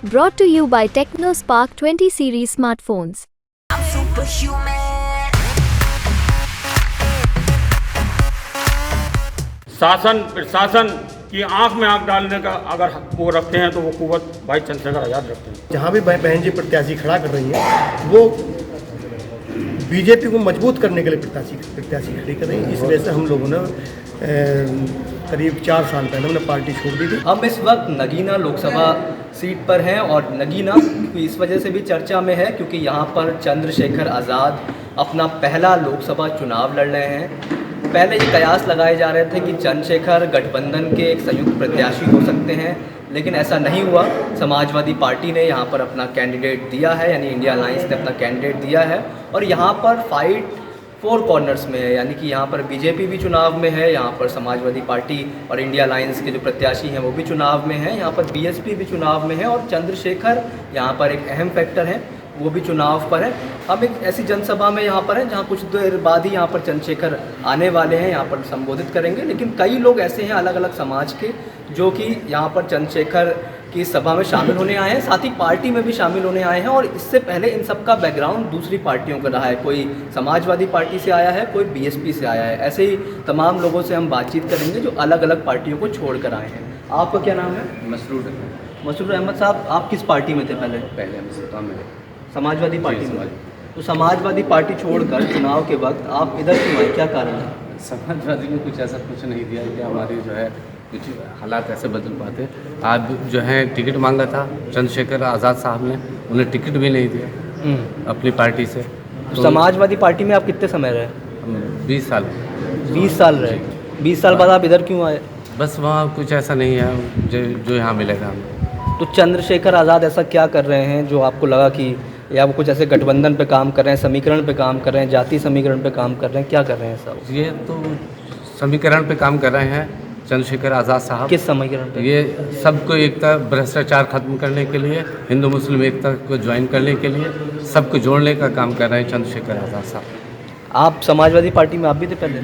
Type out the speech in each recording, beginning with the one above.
Brought to you by TechnoSpark 20 series smartphones. I'm superhuman. शासन प्रशासन की आंख में आंख डालने का अगर वो रखते हैं तो वो कुव्वत भाई चंद्रशेखर आज़ाद रखते हैं। जहाँ भी बहन जी प्रत्याशी खड़ा कर रही हैं वो बीजेपी को मजबूत करने के लिए प्रत्याशी खड़ी कर रही हैं। इस वजह से हम लोगों ने करीब 4 साल पहले हमने पार्टी छोड़ दी थी। हम इस वक्त नगीना लोकसभा सीट पर हैं और नगीना इस वजह से भी चर्चा में है क्योंकि यहाँ पर चंद्रशेखर आज़ाद अपना पहला लोकसभा चुनाव लड़ रहे हैं। पहले ये कयास लगाए जा रहे थे कि चंद्रशेखर गठबंधन के एक संयुक्त प्रत्याशी हो सकते हैं, लेकिन ऐसा नहीं हुआ। समाजवादी पार्टी ने यहाँ पर अपना कैंडिडेट दिया है, यानी इंडिया अलायंस ने अपना कैंडिडेट दिया है और यहाँ पर फाइट 4 कॉर्नर्स में है, यानी कि यहाँ पर बीजेपी भी चुनाव में है, यहाँ पर समाजवादी पार्टी और इंडिया अलायंस के जो प्रत्याशी हैं वो भी चुनाव में हैं, यहाँ पर बीएसपी भी चुनाव में है और चंद्रशेखर यहाँ पर एक अहम फैक्टर है, वो भी चुनाव पर है। हम एक ऐसी जनसभा में यहाँ पर हैं जहाँ कुछ देर बाद ही यहाँ पर चंद्रशेखर आने वाले हैं, यहाँ पर संबोधित करेंगे। लेकिन कई लोग ऐसे हैं अलग अलग समाज के जो कि यहाँ पर चंद्रशेखर की सभा में शामिल होने आए हैं, साथ ही पार्टी में भी शामिल होने आए हैं और इससे पहले इन सब का बैकग्राउंड दूसरी पार्टियों का रहा है। कोई समाजवादी पार्टी से आया है, कोई बीएसपी से आया है। ऐसे ही तमाम लोगों से हम बातचीत करेंगे जो अलग अलग पार्टियों को छोड़ कर आए हैं। आपका क्या नाम है? मसरूर अहमद साहब, आप किस पार्टी में थे पहले? हम समाजवादी पार्टी में। तो समाजवादी पार्टी छोड़कर चुनाव के वक्त आप इधर क्यों आए, क्या कारण है? समाजवादी में कुछ ऐसा कुछ नहीं दिया कि हमारी जो है कुछ हालात ऐसे बदल पाते। आज जो है टिकट मांगा था चंद्रशेखर आज़ाद साहब ने, उन्हें टिकट भी नहीं दिया अपनी पार्टी से। तो समाजवादी पार्टी में आप कितने समय रहे? 20 साल 20 साल रहे। 20 साल बाद आप इधर क्यों आए? बस वहाँ कुछ ऐसा नहीं है जो यहाँ मिलेगा हमें। तो चंद्रशेखर आज़ाद ऐसा क्या कर रहे हैं जो आपको लगा कि या वो कुछ ऐसे गठबंधन पे काम कर रहे हैं, समीकरण पे काम कर रहे हैं, जातीय समीकरण पे काम कर रहे हैं, क्या कर रहे हैं सब? ये तो समीकरण पे काम कर रहे हैं चंद्रशेखर आज़ाद साहब। किस समीकरण पे? ये सबको एकता, भ्रष्टाचार खत्म करने के लिए, हिंदू मुस्लिम एकता को ज्वाइन करने के लिए, सबको जोड़ने का काम कर रहे हैं चंद्रशेखर आज़ाद साहब। आप समाजवादी पार्टी में आप भी थे पहले?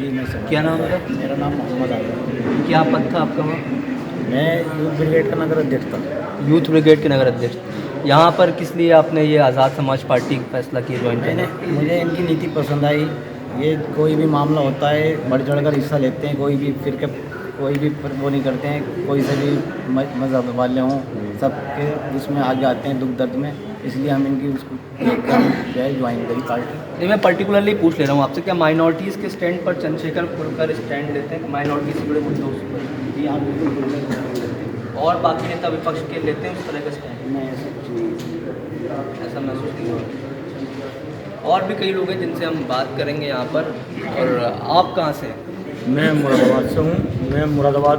क्या नाम था? मेरा नाम मोहम्मद आलम। क्या पद था आपका वहाँ? मैं यूथ ब्रिगेड का नगर अध्यक्ष था। यूथ ब्रिगेड के नगर अध्यक्ष। यहाँ पर किस लिए आपने ये आज़ाद समाज पार्टी का फैसला किया ज्वाइन करने? मुझे इनकी नीति पसंद आई। ये कोई भी मामला होता है बढ़ चढ़ कर हिस्सा लेते हैं, कोई भी फिर कोई भी वो नहीं करते हैं, कोई से भी मजहब वाले हों सबके उसमें आगे आते हैं दुख दर्द में, इसलिए हम इनकी उसको जो है ज्वाइन करी पार्टी। नहीं, मैं पर्टिकुलरली पूछ ले रहा हूँ आपसे, क्या माइनॉरिटीज़ के स्टैंड पर चंद्रशेखर खुलकर स्टैंड लेते हैं? माइनॉरिटीज़ से जुड़े मुद्दों पर यहाँ बिल्कुल और बाकी नेता विपक्ष के लेते हैं उस तरह का स्टैंड? मैं ऐसा कुछ नहीं, ऐसा महसूस नहीं हो। और भी कई लोग हैं जिनसे हम बात करेंगे यहाँ पर। और आप कहाँ से हैं? मैं मुरादाबाद से हूँ। मैं मुरादाबाद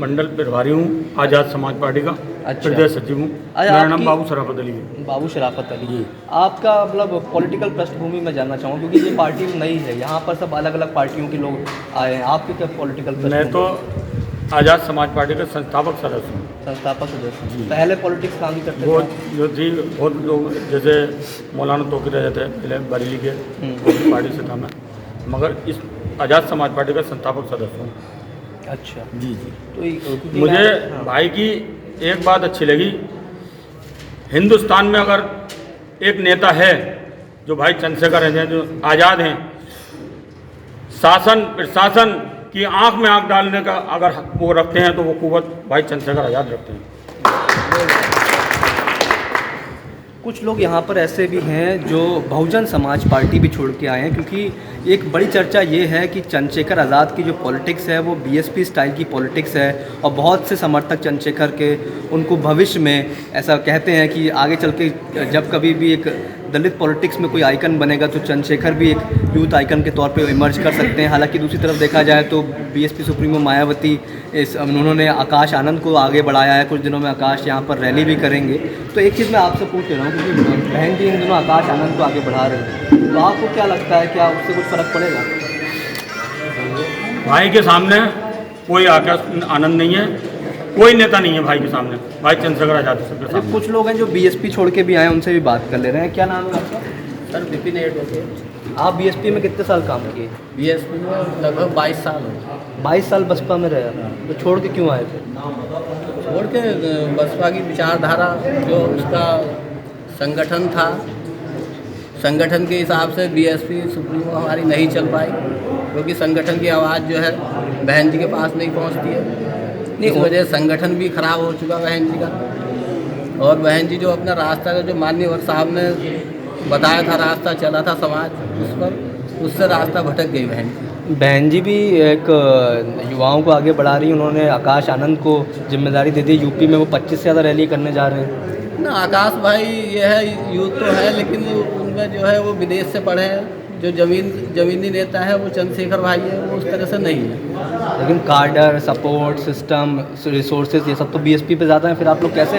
मंडल प्रभारी हूँ आज़ाद समाज पार्टी का। अच्छा। प्रदेश सचिव हूँ। अच्छा, मेरा नाम आपकी- बाबू शराफत अली है। बाबू शराफत अली। आपका मतलब पॉलिटिकल पृष्ठभूमि में जानना चाहूँगा क्योंकि ये पार्टी नई है, यहाँ पर सब अलग अलग पार्टियों के लोग आए हैं। आपकी क्या पॉलिटिकल मैं पृष्ठभूमि? तो आज़ाद समाज पार्टी का संस्थापक सदस्य हूँ। संस्थापक सदस्य। पहले पॉलिटिक्स काम ही करते वो थे? जो थी बहुत लोग जैसे मौलाना तोक़ी रहे थे पहले बरेली के, उस पार्टी से था मैं, मगर इस आज़ाद समाज पार्टी का संस्थापक सदस्य हूँ। अच्छा जी। तो क्योंकि मुझे हाँ। भाई की एक बात अच्छी लगी, हिंदुस्तान में अगर एक नेता है जो भाई चंद्रशेखर हैं, जो आज़ाद हैं, शासन प्रशासन की आंख में आंख डालने का अगर वो रखते हैं तो वो कुव्वत भाई चंद्रशेखर आज़ाद रखते हैं। कुछ लोग यहाँ पर ऐसे भी हैं जो बहुजन समाज पार्टी भी छोड़ के आए हैं क्योंकि एक बड़ी चर्चा ये है कि चंद्रशेखर आज़ाद की जो पॉलिटिक्स है वो बीएसपी स्टाइल की पॉलिटिक्स है और बहुत से समर्थक चंद्रशेखर के उनको भविष्य में ऐसा कहते हैं कि आगे चल के जब कभी भी एक दलित पॉलिटिक्स में कोई आइकन बनेगा तो चंद्रशेखर भी एक यूथ आइकन के तौर पे इमर्ज कर सकते हैं। हालांकि दूसरी तरफ देखा जाए तो बीएसपी सुप्रीमो मायावती उन्होंने आकाश आनंद को आगे बढ़ाया है। कुछ दिनों में आकाश यहाँ पर रैली भी करेंगे। तो एक चीज़ मैं आपसे पूछ रहा हूँ क्योंकि बहन जी इन दिनों आकाश आनंद को आगे बढ़ा रहे हैं, तो आपको क्या लगता है, क्या उससे कुछ फ़र्क पड़ेगा? भाई के सामने कोई आकाश आनंद नहीं है, कोई नेता नहीं है भाई के सामने, भाई चंद्रशेखर आज़ाद के सामने। कुछ लोग हैं जो बीएसपी छोड़ के भी आए हैं, उनसे भी बात कर ले रहे हैं। क्या नाम है आपका? Sir Vipin advocate. आप बीएसपी में कितने साल काम किए? बीएसपी में लगभग 22 साल हो। 22 साल बसपा में रहा, तो छोड़ के क्यों आए थे? छोड़ के बसपा की विचारधारा जो उसका संगठन था, संगठन के हिसाब से बीएसपी सुप्रीमो हमारी नहीं चल पाई, क्योंकि संगठन की आवाज़ जो है बहन जी के पास नहीं पहुंचती है। इस वजह से संगठन भी खराब हो चुका बहन जी का। और बहन जी जो अपना रास्ता का जो माननीय साहब ने बताया था, रास्ता चला था समाज उस पर, उससे रास्ता भटक गई बहन जी भी एक युवाओं को आगे बढ़ा रही हैं। उन्होंने आकाश आनंद को जिम्मेदारी दे दी, यूपी में वो 25 से ज़्यादा रैली करने जा रहे हैं ना। आकाश भाई ये है, यूथ तो है, लेकिन उनमें जो है वो विदेश से पढ़े हैं। जो जमीनी नेता है वो चंद्रशेखर भाई है, वो उस तरह से नहीं है। लेकिन कार्डर, सपोर्ट सिस्टम, रिसोर्सेज, ये सब तो बीएसपी पे ज़्यादा है। फिर आप लोग कैसे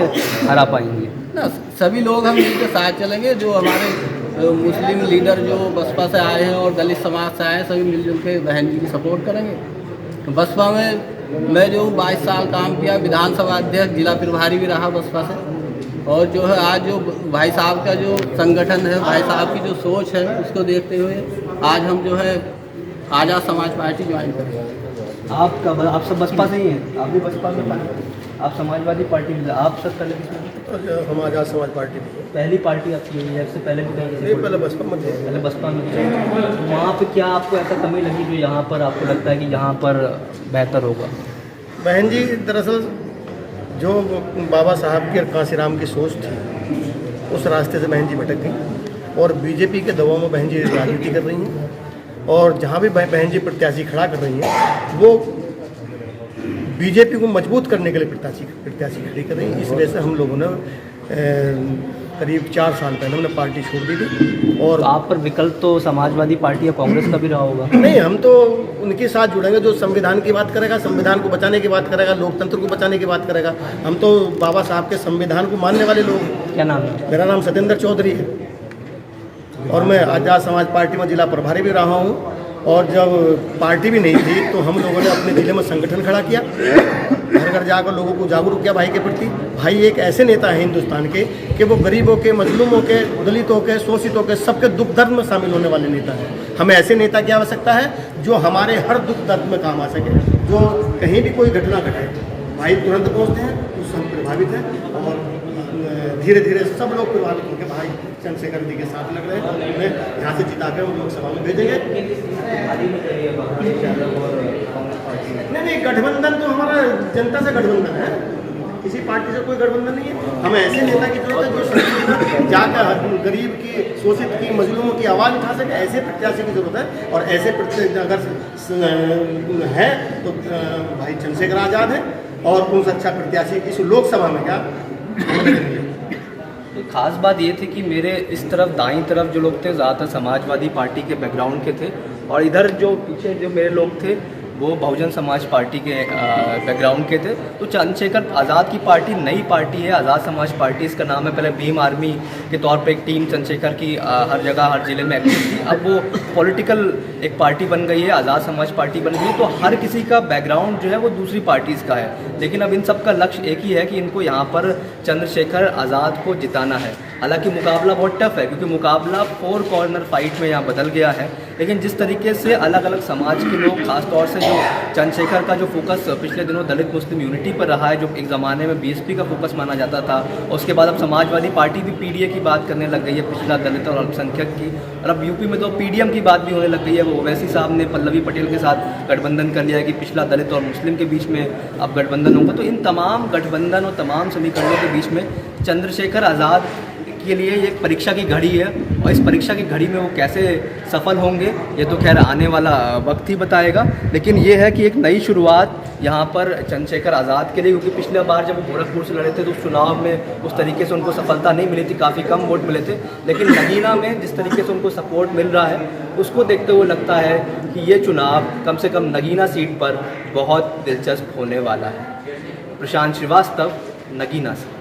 हरा पाएंगे? ना सभी लोग हम इनके साथ चलेंगे। जो हमारे मुस्लिम लीडर जो बसपा से आए हैं और दलित समाज से आए हैं, सभी मिलजुल के बहन जी की सपोर्ट करेंगे। बसपा में मैं जो 22 साल काम किया, विधानसभा अध्यक्ष, जिला प्रभारी भी रहा बसपा से। और जो है आज जो भाई साहब का जो संगठन है, भाई साहब की जो सोच है, उसको देखते हुए आज हम जो है आज़ाद समाज पार्टी ज्वाइन करेंगे। आप सब बसपा से ही हैं? आप भी बसपा में, आप समाजवादी पार्टी में, आप सब पहले किसमें? हम आज़ाद समाज पार्टी में। पहली पार्टी आपकी यही है? इससे पहले भी नहीं, पहले बसपा में थे। पहले बसपा में थे। वहाँ पे क्या आपको ऐसा कमी लगी जो यहाँ पर आपको लगता है कि यहाँ पर बेहतर होगा? बहन जी दरअसल जो बाबा साहब की और कांसीराम की सोच थी, उस रास्ते से बहन जी भटक गई और बीजेपी के दबाव में बहन जी राजनीति कर रही हैं। और जहाँ भी बहन जी प्रत्याशी खड़ा कर रही हैं, वो बीजेपी को मजबूत करने के लिए प्रत्याशी खड़ी कर रही हैं। इस वजह से हम लोगों ने करीब 4 साल पहले हमने पार्टी छोड़ दी थी। और तो आप पर विकल्प तो समाजवादी पार्टी या कांग्रेस का भी रहा होगा? नहीं, हम तो उनके साथ जुड़ेंगे जो संविधान की बात करेगा, संविधान को बचाने की बात करेगा, लोकतंत्र को बचाने की बात करेगा। हम तो बाबा साहब के संविधान को मानने वाले लोग हैं। क्या नाम है? मेरा नाम सत्येंद्र चौधरी है और मैं आज़ाद समाज पार्टी में जिला प्रभारी भी रहा हूँ। और जब पार्टी भी नहीं थी तो हम लोगों ने अपने ज़िले में संगठन खड़ा किया, घर घर जाकर लोगों को जागरूक किया भाई के प्रति। भाई एक ऐसे नेता है हिंदुस्तान के कि वो गरीबों के, मजलूमों के, दलितों के, शोषितों के, सबके दुख दर्द में शामिल होने वाले नेता हैं। हमें ऐसे नेता की आवश्यकता है जो हमारे हर दुख दर्द में काम आ सके। जो कहीं भी कोई घटना घटे, भाई तुरंत पहुँचते हैं, उससे हम प्रभावित हैं और धीरे धीरे सब लोग प्रभावित होकर भाई चंद्रशेखर जी के साथ लग रहे हैं। उन्हें यहाँ से जिताकर हम लोकसभा में भेजेंगे। नहीं, गठबंधन तो हमारा जनता से गठबंधन है, किसी पार्टी से कोई गठबंधन नहीं है। हमें ऐसे नेता की जरूरत है जो जाकर गरीब की, शोषित की, मजलूमों की आवाज़ उठा सके। ऐसे प्रत्याशी की जरूरत है और ऐसे अगर है तो भाई चंद्रशेखर आज़ाद है और उनसे अच्छा प्रत्याशी इस लोकसभा में क्या। तो खास बात ये थी कि मेरे इस तरफ दाईं तरफ जो लोग थे ज़्यादातर समाजवादी पार्टी के बैकग्राउंड के थे और इधर जो पीछे जो मेरे लोग थे वो बहुजन समाज पार्टी के बैकग्राउंड के थे। तो चंद्रशेखर आज़ाद की पार्टी नई पार्टी है, आज़ाद समाज पार्टी इसका नाम है। पहले भीम आर्मी के तौर पे एक टीम चंद्रशेखर की हर जगह हर ज़िले में एक्टिव थी। अब वो पॉलिटिकल एक पार्टी बन गई है, आज़ाद समाज पार्टी बन गई है। तो हर किसी का बैकग्राउंड जो है वो दूसरी पार्टीज़ का है, लेकिन अब इन सब का लक्ष्य एक ही है कि इनको यहाँ पर चंद्रशेखर आज़ाद को जिताना है। हालांकि मुकाबला बहुत टफ है क्योंकि मुकाबला 4 कॉर्नर फाइट में यहाँ बदल गया है। लेकिन जिस तरीके से अलग अलग समाज के लोग, खास तौर से जो चंद्रशेखर का जो फोकस पिछले दिनों दलित मुस्लिम यूनिटी पर रहा है, जो एक ज़माने में बीएसपी का फोकस माना जाता था, और उसके बाद अब समाजवादी पार्टी भी पीडीए की बात करने लग गई है, पिछला दलित और अल्पसंख्यक की। और अब यूपी में तो पीडीएम की बात भी होने लग गई है। वो ओवैसी साहब ने पल्लवी पटेल के साथ गठबंधन कर लिया है कि पिछला दलित और मुस्लिम के बीच में अब गठबंधन होगा। तो इन तमाम गठबंधन और तमाम समीकरणों के बीच में चंद्रशेखर आज़ाद के लिए ये एक परीक्षा की घड़ी है और इस परीक्षा की घड़ी में वो कैसे सफल होंगे ये तो खैर आने वाला वक्त ही बताएगा। लेकिन ये है कि एक नई शुरुआत यहाँ पर चंद्रशेखर आज़ाद के लिए, क्योंकि पिछले बार जब वो गोरखपुर से लड़े थे तो उस चुनाव में उस तरीके से उनको सफलता नहीं मिली थी, काफ़ी कम वोट मिले थे। लेकिन नगीना में जिस तरीके से उनको सपोर्ट मिल रहा है उसको देखते हुए लगता है कि ये चुनाव कम से कम नगीना सीट पर बहुत दिलचस्प होने वाला है। प्रशांत श्रीवास्तव, नगीना से।